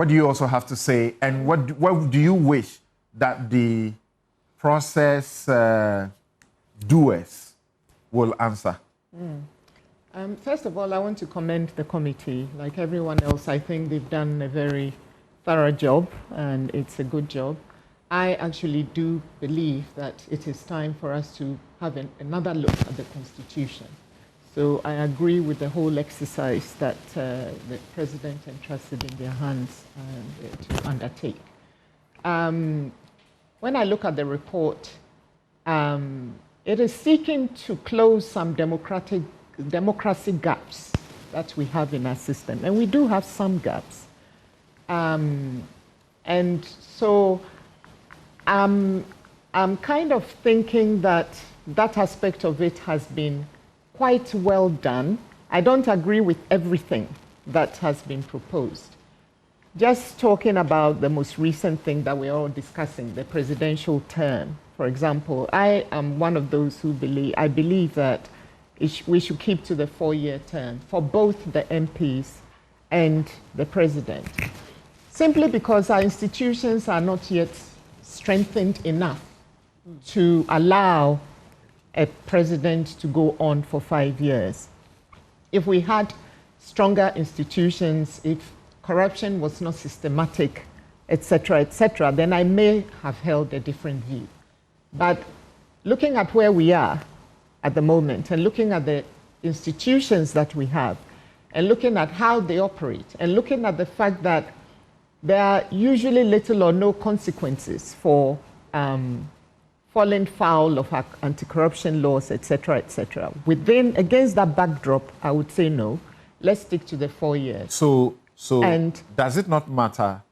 What do you also have to say, and what do you wish that the process doers will answer? First of all, I want to commend the committee. Like everyone else, I think they've done a very thorough job, and it's a good job. I actually do believe that it is time for us to have another look at the Constitution. So I agree with the whole exercise that the President entrusted in their hands to undertake. When I look at the report, it is seeking to close some democracy gaps that we have in our system. And we do have some gaps. And so I'm kind of thinking that that aspect of it has been quite well done. I don't agree with everything that has been proposed. Just talking about the most recent thing that we're all discussing, the presidential term, for example, I am one of those who believe that we should keep to the 4-year term for both the MPs and the president, simply because our institutions are not yet strengthened enough to allow a president to go on for 5 years. If we had stronger institutions, if corruption was not systematic, etc., then I may have held a different view. But looking at where we are at the moment, and looking at the institutions that we have, and looking at how they operate, and looking at the fact that there are usually little or no consequences for falling foul of our anti-corruption laws, etc., against that backdrop, I would say no. Let's stick to the 4 years. So does it not matter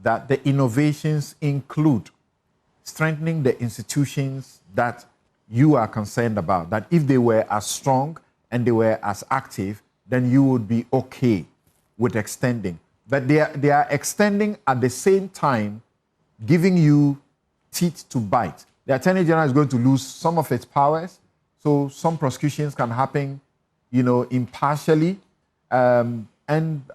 that the innovations include strengthening the institutions that you are concerned about? That if they were as strong and they were as active, then you would be okay with extending. But they are extending at the same time, giving you teeth to bite. The Attorney General is going to lose some of its powers, so some prosecutions can happen, impartially, and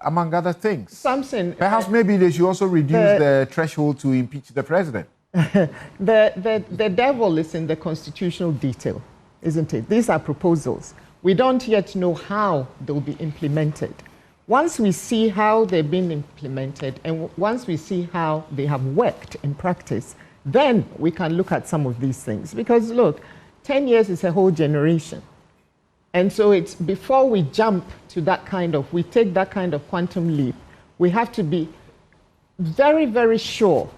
among other things. Perhaps maybe they should also reduce the threshold to impeach the president. The devil is in the constitutional detail, isn't it? These are proposals. We don't yet know how they'll be implemented. Once we see how they've been implemented, and once we see how they have worked in practice, then we can look at some of these things. Because look, 10 years is a whole generation. And so it's before we jump to we take that kind of quantum leap, we have to be very, very sure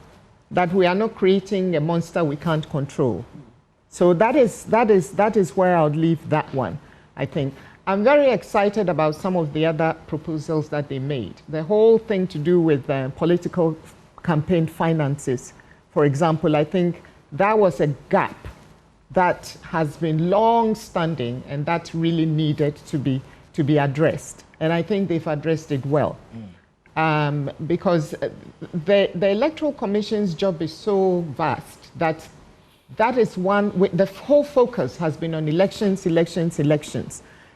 that we are not creating a monster we can't control. So that is where I would leave that one, I think. I'm very excited about some of the other proposals that they made. The whole thing to do with political campaign finances, for example, I think that was a gap that has been long-standing and that really needed to be addressed. And I think they've addressed it well. Because the Electoral Commission's job is so vast that is one, the whole focus has been on elections.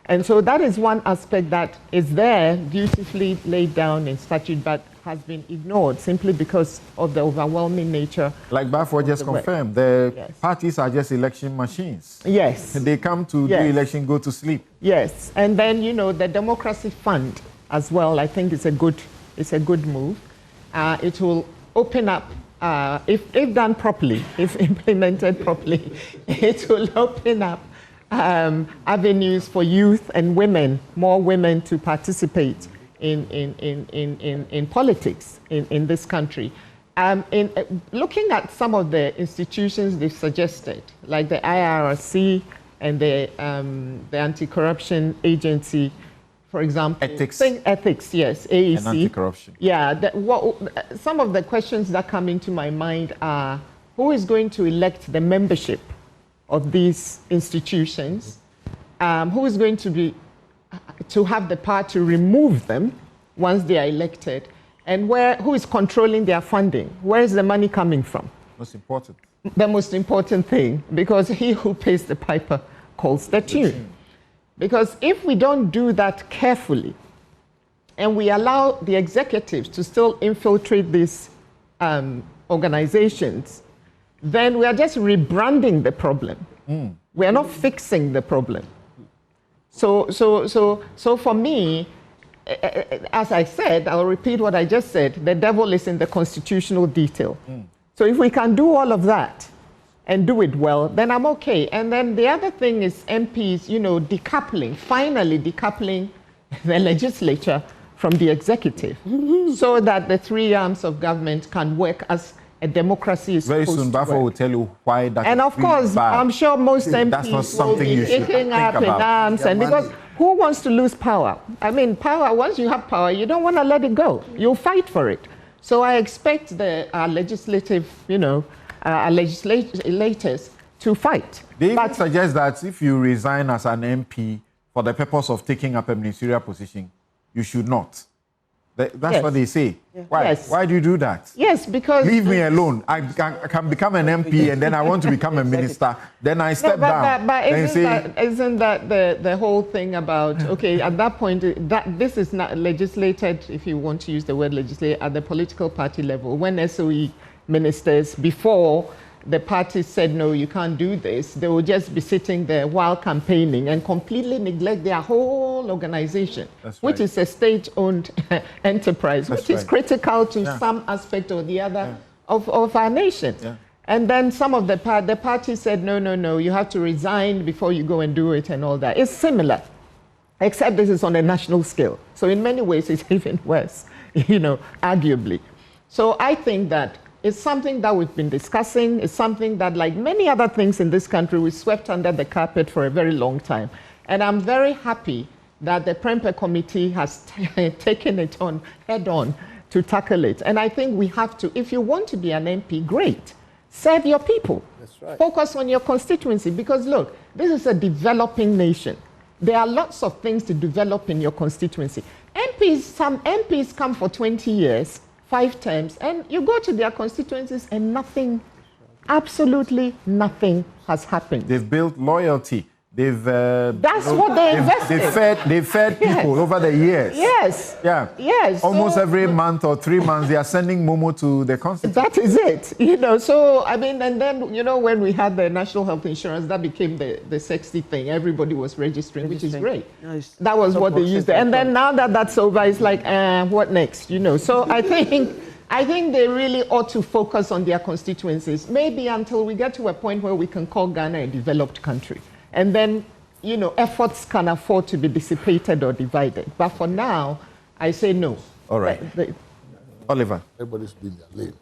And so that is one aspect that is there, beautifully laid down in statute, but has been ignored simply because of the overwhelming nature. Like Bafo just confirmed, the parties are just election machines. Yes. They come to do election, go to sleep. Yes, and then, the Democracy Fund as well, I think it's a good move. It will open up, if done properly, if implemented properly, it will open up avenues for youth and women, more women to participate in politics in this country. Looking at some of the institutions they've suggested, like the IRC and the Anti-Corruption Agency, for example. Ethics, yes, AEC. And anti-corruption. Yeah, some of the questions that come into my mind are, who is going to elect the membership of these institutions? Who is going to have the power to remove them once they are elected? And who is controlling their funding? Where is the money coming from? Most important. The most important thing, because he who pays the piper calls the tune. Because if we don't do that carefully, and we allow the executives to still infiltrate these organizations, then we are just rebranding the problem. We are not fixing the problem. So for me, as I said, I'll repeat what I just said, the devil is in the constitutional detail. So if we can do all of that and do it well, then I'm okay. And then the other thing is MPs, decoupling, finally decoupling the legislature from the executive, so that the three arms of government can work as a democracy is very supposed soon. to Bafo work. will tell you why that. And of course, bad. I'm sure most That's not MPs will something be you should taking up think in about. arms, and because who wants to lose power? I mean, power. Once you have power, you don't want to let it go. You'll fight for it. So I expect our legislative, our legislators to fight. They even suggest that if you resign as an MP for the purpose of taking up a ministerial position, you should not. That's Yes. what they say. Yeah. Why? Yes. Why do you do that? Yes, because Leave me alone. I can become an MP and then I want to become a minister. Then I step down. But and isn't that the whole thing about, okay, at that point, that this is not legislated, if you want to use the word legislate, at the political party level. When SOE ministers, before the party said, no, you can't do this, they will just be sitting there while campaigning and completely neglect their whole organization, which is a state-owned enterprise, which is critical to some aspect or the other of our nation. Yeah. And then some of the party said, no, you have to resign before you go and do it and all that. It's similar, except this is on a national scale. So in many ways, it's even worse, arguably. So I think that it's something that we've been discussing. It's something that, like many other things in this country, we swept under the carpet for a very long time. And I'm very happy that the Prempeh Committee has taken it on head on to tackle it. And I think we have to, if you want to be an MP, great. Serve your people. That's right. Focus on your constituency. Because look, this is a developing nation. There are lots of things to develop in your constituency. Some MPs come for 20 years, 5 terms, and you go to their constituencies and nothing, absolutely nothing has happened. they've built loyalty. That's what they invested. They fed people over the years. Yes. Yeah. Yes. Almost So every month or 3 months, they are sending Momo to the constituency. that is it. So, I mean, and then, when we had the national health insurance, that became the sexy thing. Everybody was registering, which is great. Nice. That was what they used. And then now that that's over, it's like, what next? So I think they really ought to focus on their constituencies, maybe until we get to a point where we can call Ghana a developed country. And then, efforts can afford to be dissipated or divided. But for now, I say no. All right. Oliver. Everybody's been their lane.